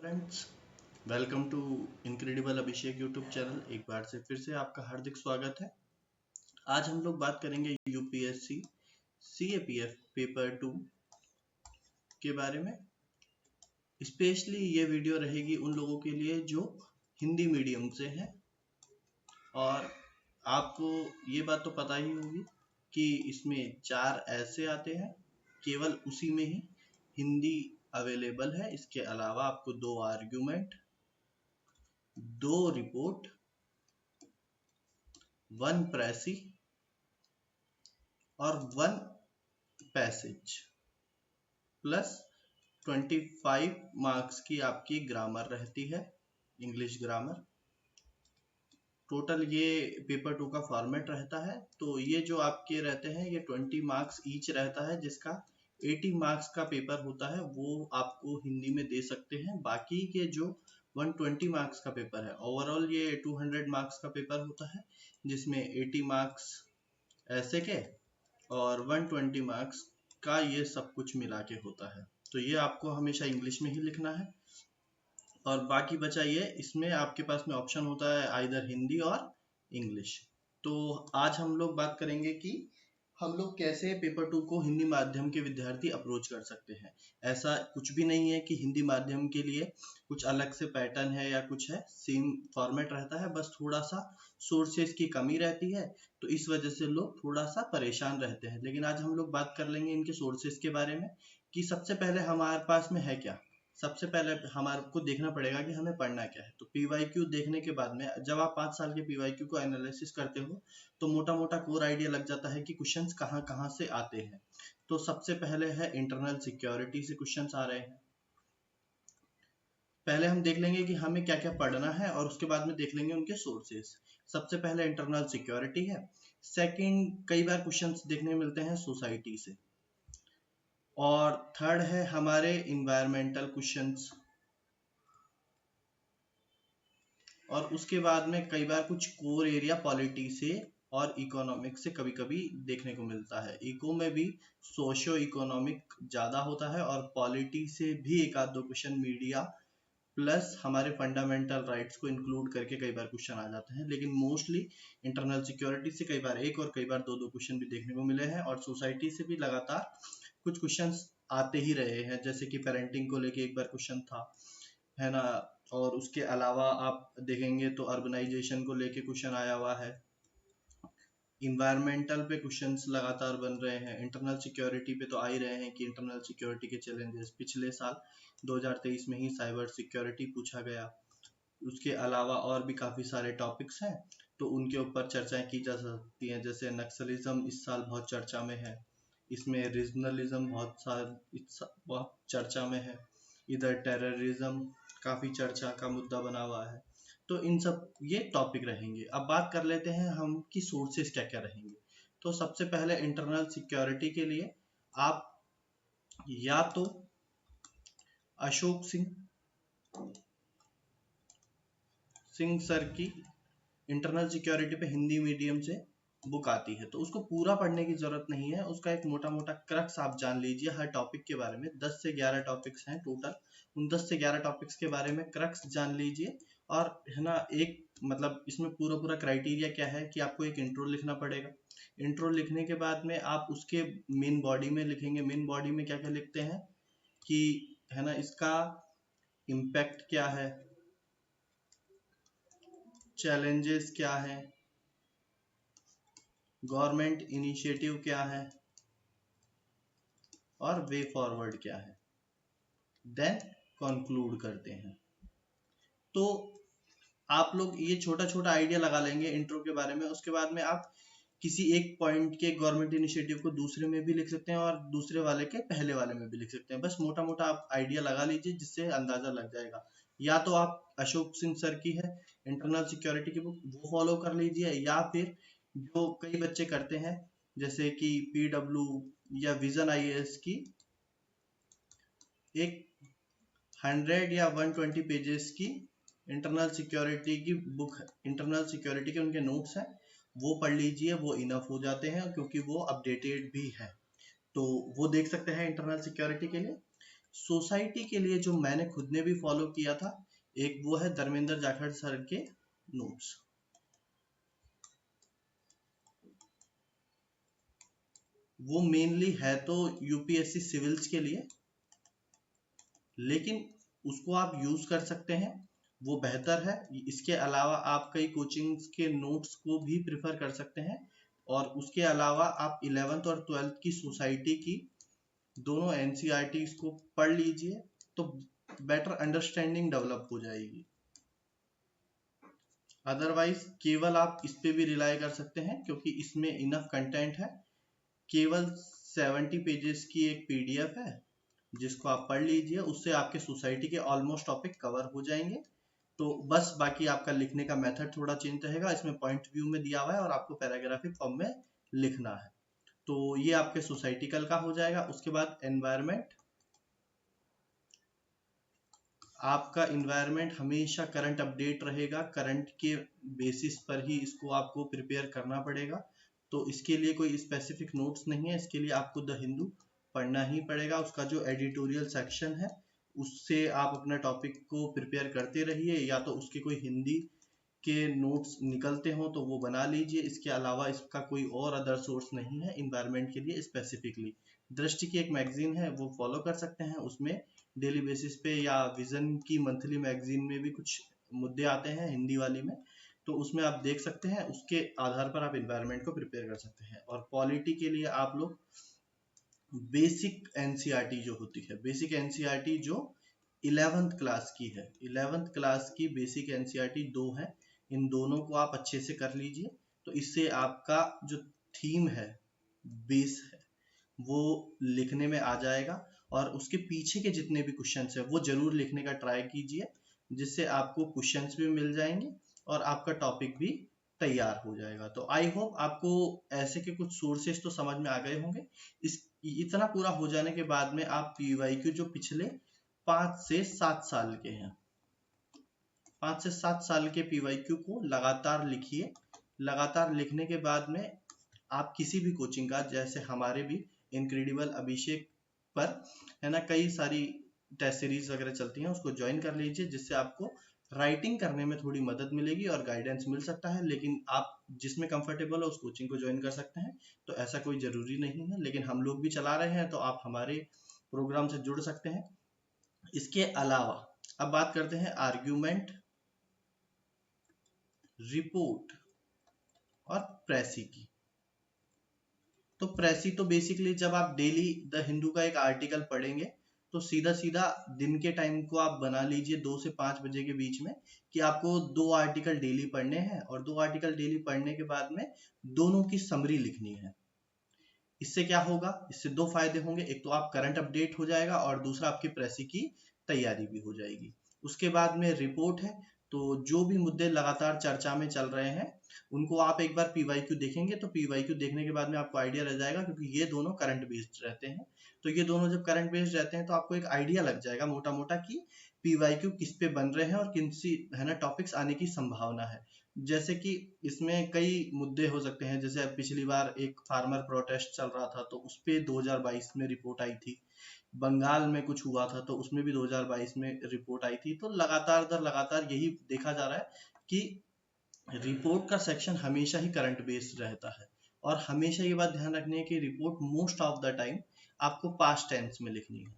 Friends, welcome to incredible Abhishek YouTube channel. एक बार से फिर से आपका हार्दिक स्वागत है। आज हम लोग बात करेंगे यूपीएससी सीएपीएफ पेपर 2 के बारे में। स्पेशली ये वीडियो रहेगी उन लोगों के लिए जो हिंदी मीडियम से हैं, और आपको ये बात तो पता ही होगी कि इसमें 4 ऐसे आते हैं, केवल उसी में ही हिंदी अवेलेबल है। इसके अलावा आपको 2 आर्ग्यूमेंट, 2 रिपोर्ट, 1 प्रेसी और 1 पैसेज प्लस 25 मार्क्स की आपकी ग्रामर रहती है, इंग्लिश ग्रामर। टोटल ये पेपर 2 का फॉर्मेट रहता है। तो ये जो आपके रहते हैं ये 20 मार्क्स ईच रहता है, जिसका 80 मार्क्स का पेपर होता है वो आपको हिंदी में दे सकते हैं। बाकी के जो 120 मार्क्स का पेपर है, ओवरऑल ये 200 मार्क्स का पेपर होता है, जिसमें 80 मार्क्स ऐसे के और 120 मार्क्स का ये सब कुछ मिला के होता है। तो ये आपको हमेशा इंग्लिश में ही लिखना है, और बाकी बचा ये इसमें आपके पास में ऑप्शन होता है आइदर हिंदी और इंग्लिश। तो आज हम लोग बात करेंगे कि हम लोग कैसे पेपर 2 को हिंदी माध्यम के विद्यार्थी अप्रोच कर सकते हैं। ऐसा कुछ भी नहीं है कि हिंदी माध्यम के लिए कुछ अलग से पैटर्न है या कुछ है, सेम फॉर्मेट रहता है, बस थोड़ा सा सोर्सेज की कमी रहती है, तो इस वजह से लोग थोड़ा सा परेशान रहते हैं। लेकिन आज हम लोग बात कर लेंगे इनके सोर्सेज के बारे में कि सबसे पहले हमारे पास में है क्या। सबसे पहले हमारे को देखना पड़ेगा कि हमें पढ़ना क्या है। तो पीवाईक्यू देखने के बाद में जब आप 5 साल के पीवाईक्यू को एनालिसिस करते हो तो मोटा मोटा कोर आइडिया लग जाता है कि क्वेश्चंस कहाँ कहाँ से आते हैं। तो सबसे पहले है इंटरनल सिक्योरिटी से क्वेश्चंस आ रहे हैं। पहले हम देख लेंगे कि हमें क्या क्या पढ़ना है और उसके बाद में देख लेंगे उनके सोर्सेस। सबसे पहले इंटरनल सिक्योरिटी है। सेकंड, कई बार क्वेश्चंस देखने मिलते हैं सोसाइटी से। और थर्ड है हमारे इन्वायरमेंटल क्वेश्चंस। और उसके बाद में कई बार कुछ कोर एरिया पॉलिटी से और इकोनॉमिक से कभी कभी देखने को मिलता है। इको में भी सोशियो इकोनॉमिक ज्यादा होता है, और पॉलिटी से भी एक आध दो क्वेश्चन मीडिया प्लस हमारे फंडामेंटल राइट्स को इंक्लूड करके कई बार क्वेश्चन आ जाते हैं। लेकिन मोस्टली इंटरनल सिक्योरिटी से कई बार एक और कई बार दो क्वेश्चन भी देखने को मिले हैं, और सोसाइटी से भी लगातार कुछ क्वेश्चंस आते ही रहे हैं, जैसे कि पेरेंटिंग को लेके एक बार क्वेश्चन था, है ना। और उसके अलावा आप देखेंगे तो अर्बनाइजेशन को लेके क्वेश्चन आया हुआ है। इन्वायरमेंटल पे क्वेश्चंस लगातार बन रहे हैं। इंटरनल सिक्योरिटी पे तो आ ही रहे हैं कि इंटरनल सिक्योरिटी के चैलेंजेस। पिछले साल 2023 में ही साइबर सिक्योरिटी पूछा गया। उसके अलावा और भी काफ़ी सारे टॉपिक्स हैं, तो उनके ऊपर चर्चाएं की जा सकती हैं। जैसे नक्सलिज्म इस साल बहुत चर्चा में है, इसमें रीजनलिज्म बहुत चर्चा में है, इधर टेररिज्म काफ़ी चर्चा का मुद्दा बना हुआ है। तो इन सब ये टॉपिक रहेंगे। अब बात कर लेते हैं हम कि सोर्सेस क्या क्या रहेंगे। तो सबसे पहले इंटरनल सिक्योरिटी के लिए आप या तो अशोक सिंह सर की इंटरनल सिक्योरिटी पे हिंदी मीडियम से बुक आती है, तो उसको पूरा पढ़ने की जरूरत नहीं है। उसका एक मोटा मोटा क्रक्स आप जान लीजिए हर टॉपिक के बारे में। 10 से 11 टॉपिक्स हैं टोटल, उन 10 से 11 टॉपिक्स के बारे में क्रक्स जान लीजिए। और है ना, एक मतलब इसमें पूरा पूरा क्राइटेरिया क्या है कि आपको एक इंट्रो लिखना पड़ेगा। इंट्रो लिखने के बाद में आप उसके मेन बॉडी में लिखेंगे। मेन बॉडी में क्या क्या लिखते हैं कि है ना, इसका इम्पैक्ट क्या है, चैलेंजेस क्या है, गवर्नमेंट इनिशिएटिव क्या है, और वे फॉरवर्ड क्या है। देन कंक्लूड करते हैं। तो आप लोग ये छोटा छोटा आइडिया लगा लेंगे इंट्रो के बारे में। उसके बाद में आप किसी एक पॉइंट के गवर्नमेंट इनिशिएटिव को दूसरे में भी लिख सकते हैं और दूसरे वाले के पहले वाले में भी लिख सकते हैं। बस मोटा मोटा आप आइडिया लगा लीजिए, जिससे अंदाजा लग जाएगा। या तो आप अशोक सिंह सर की है इंटरनल सिक्योरिटी की बुक, वो फॉलो कर लीजिए, या फिर जो कई बच्चे करते हैं जैसे कि पीडब्ल्यू या विजन आईएएस की एक 100 या 120 पेजेस की इंटरनल सिक्योरिटी की बुक है, इंटरनल सिक्योरिटी के उनके नोट्स हैं, वो पढ़ लीजिए। वो इनफ हो जाते हैं क्योंकि वो अपडेटेड भी है, तो वो देख सकते हैं इंटरनल सिक्योरिटी के लिए। सोसाइटी के लिए जो मैंने खुद ने भी फॉलो किया था, एक वो है धर्मेंद्र जाखड़ सर के नोट्स। वो मेनली है तो यूपीएससी सिविल्स के लिए, लेकिन उसको आप यूज कर सकते हैं, वो बेहतर है। इसके अलावा आप कई कोचिंग्स के नोट्स को भी प्रिफर कर सकते हैं, और उसके अलावा आप 11th और 12th की सोसाइटी की दोनों एनसीईआरटी को पढ़ लीजिए, तो बेटर अंडरस्टैंडिंग डेवलप हो जाएगी। अदरवाइज केवल आप इस पे भी रिलाई कर सकते हैं, क्योंकि इसमें इनफ कंटेंट है। केवल 70 पेजेस की एक पीडीएफ है, जिसको आप पढ़ लीजिए, उससे आपके सोसाइटी के ऑलमोस्ट टॉपिक कवर हो जाएंगे। तो बस बाकी आपका लिखने का मेथड थोड़ा चेंज रहेगा, इसमें पॉइंट व्यू में दिया हुआ है और आपको पैराग्राफिक फॉर्म में लिखना है। तो ये आपके सोसाइटिकल का हो जाएगा। उसके बाद एनवायरमेंट, आपका इन्वायरमेंट हमेशा करंट अपडेट रहेगा, करंट के बेसिस पर ही इसको आपको प्रिपेयर करना पड़ेगा। तो इसके लिए कोई स्पेसिफिक नोट्स नहीं है, इसके लिए आपको द हिंदू पढ़ना ही पड़ेगा। उसका जो एडिटोरियल सेक्शन है उससे आप अपने टॉपिक को प्रिपेयर करते रहिए, या तो उसके कोई हिंदी के नोट्स निकलते हो तो वो बना लीजिए। इसके अलावा इसका कोई और अदर सोर्स नहीं है इन्वायरमेंट के लिए स्पेसिफिकली। दृष्टि की एक मैगजीन है, वो फॉलो कर सकते हैं, उसमें डेली बेसिस पे, या विजन की मंथली मैगजीन में भी कुछ मुद्दे आते हैं हिंदी वाली में, तो उसमें आप देख सकते हैं, उसके आधार पर आप इन्वायरमेंट को प्रिपेयर कर सकते हैं। और पॉलिटी के लिए आप लोग बेसिक एनसीईआरटी जो होती है, बेसिक एनसीईआरटी जो 11th क्लास की है, 11th क्लास की बेसिक एनसीईआरटी 2 है, इन दोनों को आप अच्छे से कर लीजिए। तो इससे आपका जो थीम है, बेस है, वो लिखने में आ जाएगा। और उसके पीछे के जितने भी क्वेश्चंस है वो जरूर लिखने का ट्राई कीजिए, जिससे आपको क्वेश्चंस भी मिल जाएंगे और आपका टॉपिक भी तैयार हो जाएगा। तो आई होप आपको ऐसे के कुछ सोर्सेस तो समझ में आ गए होंगे। इस इतना पूरा हो जाने के बाद में आप पीवाईक्यू जो पिछले 5 से 7 साल के हैं, 5 से 7 साल के पीवाईक्यू को लगातार लिखिए। लगातार लिखने के बाद में आप किसी भी कोचिंग का, जैसे हमारे भी इनक्रेडिबल अभिषेक पर है ना, कई सारी टेस्ट सीरीज वगैरह चलती हैं, उसको ज्वाइन कर लीजिए, जिससे आपको राइटिंग करने में थोड़ी मदद मिलेगी और गाइडेंस मिल सकता है। लेकिन आप जिसमें कंफर्टेबल हो उस कोचिंग को ज्वाइन कर सकते हैं, तो ऐसा कोई जरूरी नहीं है, लेकिन हम लोग भी चला रहे हैं, तो आप हमारे प्रोग्राम से जुड़ सकते हैं। इसके अलावा अब बात करते हैं आर्ग्यूमेंट, रिपोर्ट और प्रेसी की। तो प्रेसी तो बेसिकली जब आप डेली द हिंदू का एक आर्टिकल पढ़ेंगे, तो सीधा सीधा दिन के टाइम को आप बना लीजिए 2 से 5 बजे के बीच में, कि आपको 2 आर्टिकल डेली पढ़ने हैं, और 2 आर्टिकल डेली पढ़ने के बाद में दोनों की समरी लिखनी है। इससे क्या होगा, इससे 2 फायदे होंगे, एक तो आप करंट अपडेट हो जाएगा, और दूसरा आपकी प्रेसी की तैयारी भी हो जाएगी। उसके बाद में रिपोर्ट है, तो जो भी मुद्दे लगातार चर्चा में चल रहे हैं उनको आप एक बार पीवाईक्यू देखेंगे, तो पीवाईक्यू देखने के बाद में आपको आइडिया रह जाएगा, क्योंकि ये दोनों करंट बेस्ड रहते हैं। तो ये दोनों जब करंट बेस्ड रहते हैं तो आपको एक आइडिया लग जाएगा मोटा मोटा कि पीवाईक्यू किस पे बन रहे हैं और किन सी है ना टॉपिक्स आने की संभावना है। जैसे कि इसमें कई मुद्दे हो सकते हैं, जैसे पिछली बार एक फार्मर प्रोटेस्ट चल रहा था, तो उस पे 2022 में रिपोर्ट आई थी। बंगाल में कुछ हुआ था, तो उसमें भी 2022 में रिपोर्ट आई थी। तो लगातार दर लगातार यही देखा जा रहा है कि रिपोर्ट का सेक्शन हमेशा ही करंट बेस्ड रहता है। और हमेशा ये बात ध्यान रखनी है कि report most of the time आपको पास्ट टेंस में लिखनी है।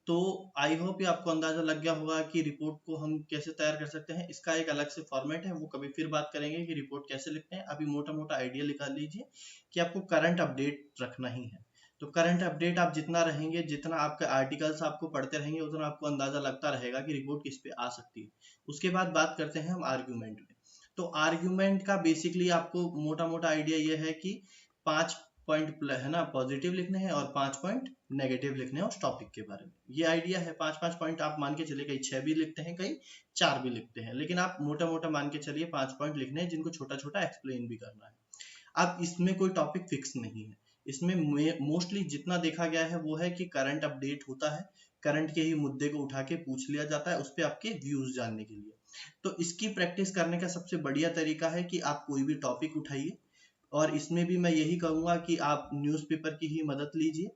तो आई होप ये आपको अंदाजा लग गया होगा कि रिपोर्ट को हम कैसे तैयार कर सकते हैं। इसका एक अलग से फॉर्मेट है, वो कभी फिर बात करेंगे कि रिपोर्ट कैसे लिखते हैं। अभी मोटा मोटा आइडिया निकाल लीजिए कि आपको करंट अपडेट रखना ही है। तो करंट अपडेट आप जितना रहेंगे, जितना आपके आर्टिकल्स आपको पढ़ते रहेंगे, उतना आपको अंदाजा लगता रहेगा कि रिपोर्ट किस पे आ सकती है। उसके बाद बात करते हैं हम आर्ग्यूमेंट में। तो आर्ग्यूमेंट का बेसिकली आपको मोटा मोटा आइडिया ये है कि 5 पॉइंट है ना पॉजिटिव लिखने हैं और 5 पॉइंट नेगेटिव लिखने हैं उस टॉपिक के बारे में। ये आइडिया है। 5-5 पॉइंट आप मान के चलिए, कई 6 भी लिखते हैं, कई 4 भी लिखते हैं, लेकिन आप मोटा मोटा मान के चलिए 5 पॉइंट लिखने हैं, जिनको छोटा छोटा एक्सप्लेन भी करना है। अब इसमें कोई टॉपिक फिक्स नहीं है। इसमें मोस्टली जितना देखा गया है वो है कि करंट अपडेट होता है, करंट के ही मुद्दे को उठा के पूछ लिया जाता है, उस पर आपके व्यूज जानने के लिए। तो इसकी प्रैक्टिस करने का सबसे बढ़िया तरीका है कि आप कोई भी टॉपिक उठाइए, और इसमें भी मैं यही कहूंगा कि आप न्यूज़पेपर की ही मदद लीजिए।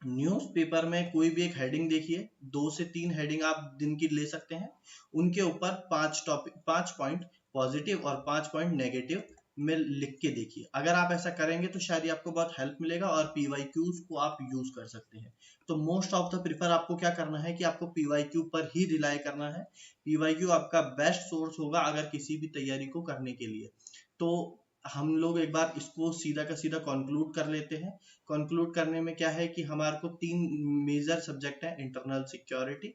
न्यूज़पेपर में कोई भी एक हेडिंग देखिए, 2 से 3 हेडिंग आप दिन की ले सकते हैं, उनके ऊपर 5 पॉइंट पॉजिटिव और 5 पॉइंट नेगेटिव में लिख के देखिए। अगर आप ऐसा करेंगे तो शायद आपको बहुत हेल्प मिलेगा और पीवाईक्यूज को आप यूज कर सकते हैं। तो मोस्ट ऑफ द प्रिफर आपको क्या करना है कि आपको पीवाईक्यू पर ही रिलाई करना है। पीवाईक्यू आपका बेस्ट सोर्स होगा अगर किसी भी तैयारी को करने के लिए। तो हम लोग एक बार इसको सीधा का सीधा कंक्लूड कर लेते हैं। कंक्लूड करने में क्या है कि हमारे को 3 मेजर सब्जेक्ट है। इंटरनल सिक्योरिटी,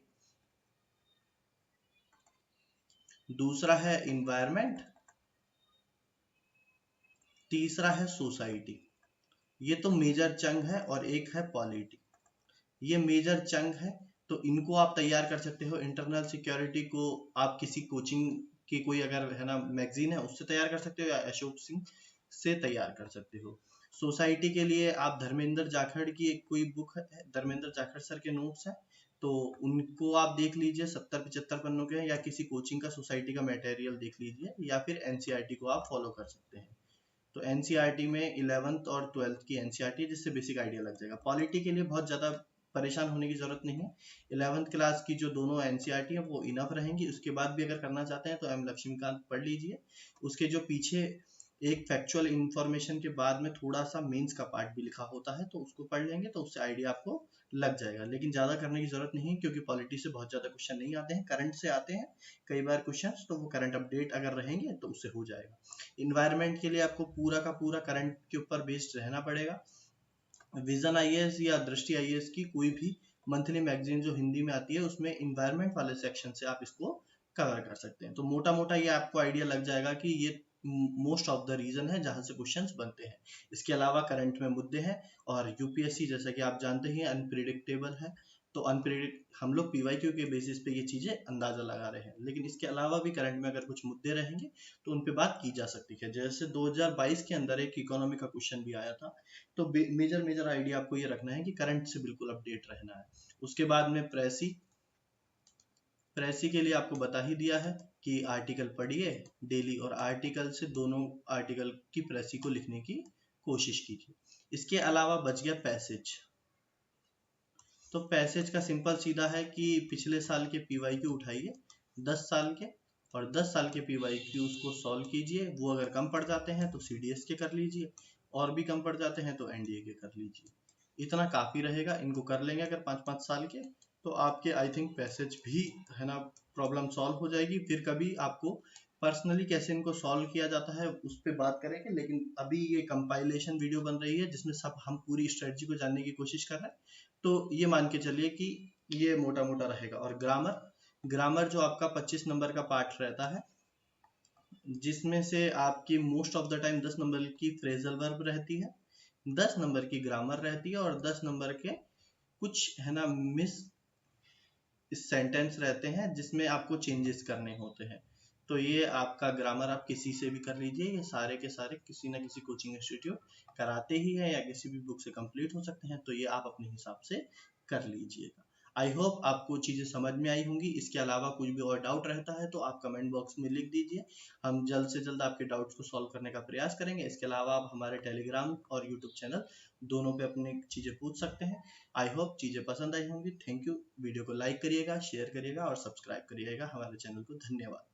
दूसरा है इन्वायरमेंट, तीसरा है सोसाइटी। ये तो मेजर चंग है और एक है पॉलिटी। ये मेजर चंग है, तो इनको आप तैयार कर सकते हो। इंटरनल सिक्योरिटी को आप किसी कोचिंग की कोई अगर है ना मैगजीन है उससे तैयार कर सकते हो, या अशोक सिंह से तैयार कर सकते हो। सोसाइटी के लिए आप धर्मेंद्र जाखड़ की एक कोई बुक है, धर्मेंद्र जाखड़ सर के नोट्स है, तो उनको आप देख लीजिए, 70-75 पन्नों के हैं, या किसी कोचिंग का सोसाइटी का मटेरियल देख लीजिए, या फिर एनसीईआरटी को आप फॉलो कर सकते हैं। तो एनसीईआरटी में 11th और 12th की एनसीईआरटी, जिससे बेसिक आइडिया लग जाएगा। पॉलिटी के लिए बहुत ज़्यादा परेशान होने की जरूरत नहीं है। 11th क्लास की जो दोनों एनसीईआरटी है वो इनफ रहेंगी। उसके बाद भी अगर करना चाहते हैं तो एम लक्ष्मीकांत पढ़ लीजिए। उसके जो पीछे एक फैक्चुअल इंफॉर्मेशन के बाद में थोड़ा सा मेंस का पार्ट भी लिखा होता है, तो उसको पढ़ लेंगे तो उससे आइडिया आपको लग जाएगा। लेकिन ज़्यादा करने की जरूरत नहीं है, क्योंकि पॉलिटी से बहुत ज़्यादा क्वेश्चन नहीं आते हैं, करंट से आते हैं कई बार क्वेश्चन, तो वो करंट अपडेट अगर रहेंगे तो उससे हो जाएगा। इन्वायरमेंट के लिए आपको पूरा का पूरा करंट के ऊपर बेस्ड रहना पड़ेगा। विजन आईएएस या दृष्टि आईएएस की कोई भी मंथली मैगजीन जो हिंदी में आती है उसमें इन्वायरमेंट वाले सेक्शन से आप इसको कवर कर सकते हैं। तो मोटा मोटा ये आपको आइडिया लग जाएगा कि ये मोस्ट ऑफ द रीजन है जहां से क्वेश्चंस बनते हैं। इसके अलावा करंट में मुद्दे हैं, और यूपीएससी जैसा कि आप जानते ही अनप्रिडिक्टेबल है। तो हम लोग पीवाईक्यू के बेसिस पे ये चीजें अंदाजा लगा रहे हैं, लेकिन इसके अलावा भी करंट में अगर कुछ मुद्दे रहेंगे तो उन पे बात की जा सकती है। जैसे 2022 के अंदर एक इकोनॉमी का क्वेश्चन भी आया था। तो मेजर मेजर आइडिया आपको ये रखना है कि करंट से बिल्कुल अपडेट रहना है। उसके बाद में प्रेसी के लिए आपको बता ही दिया है कि आर्टिकल पढ़िए डेली, और आर्टिकल से दोनों आर्टिकल की प्रेसी को लिखने की कोशिश कीजिए। इसके अलावा बच गया पैसेज। तो पैसेज का सिंपल सीधा है कि पिछले साल के पीवाईक्यू उठाइए 10 साल के, और 10 साल के पीवाईक्यूज को सॉल्व कीजिए। वो अगर कम पड़ जाते हैं तो सीडीएस के कर लीजिए, और भी कम पड़ जाते हैं तो एनडीए के कर लीजिए। इतना काफी रहेगा। इनको कर लेंगे अगर 5-5 साल के, तो आपके आई थिंक पैसेज भी है ना प्रॉब्लम सॉल्व हो जाएगी। फिर कभी आपको पर्सनली कैसे इनको सॉल्व किया जाता है उस पर बात करेंगे, लेकिन अभी ये कंपाइलेशन वीडियो बन रही है जिसमें सब हम पूरी स्ट्रेटजी को जानने की कोशिश कर रहे हैं। तो ये मान के चलिए कि ये मोटा मोटा रहेगा। और ग्रामर जो आपका 25 नंबर का पार्ट रहता है, जिसमें से आपकी most of the time 10 number की फ्रेजल वर्ब रहती है, 10 नंबर की ग्रामर रहती है, और 10 नंबर के कुछ है ना मिस सेंटेंस रहते हैं जिसमें आपको चेंजेस करने होते हैं। तो ये आपका ग्रामर आप किसी से भी कर लीजिए, ये सारे के सारे किसी ना किसी कोचिंग इंस्टीट्यूट कराते ही है, या किसी भी बुक से कंप्लीट हो सकते हैं। तो ये आप अपने हिसाब से कर लीजिएगा। आई होप आपको चीज़ें समझ में आई होंगी। इसके अलावा कुछ भी और डाउट रहता है तो आप कमेंट बॉक्स में लिख दीजिए, हम जल्द से जल्द आपके डाउट्स को सॉल्व करने का प्रयास करेंगे। इसके अलावा आप हमारे टेलीग्राम और यूट्यूब चैनल दोनों पे अपनी चीज़ें पूछ सकते हैं। आई होप चीज़ें पसंद आई होंगी। Thank you. वीडियो को लाइक करिएगा, शेयर करिएगा और सब्सक्राइब करिएगा हमारे चैनल को। धन्यवाद।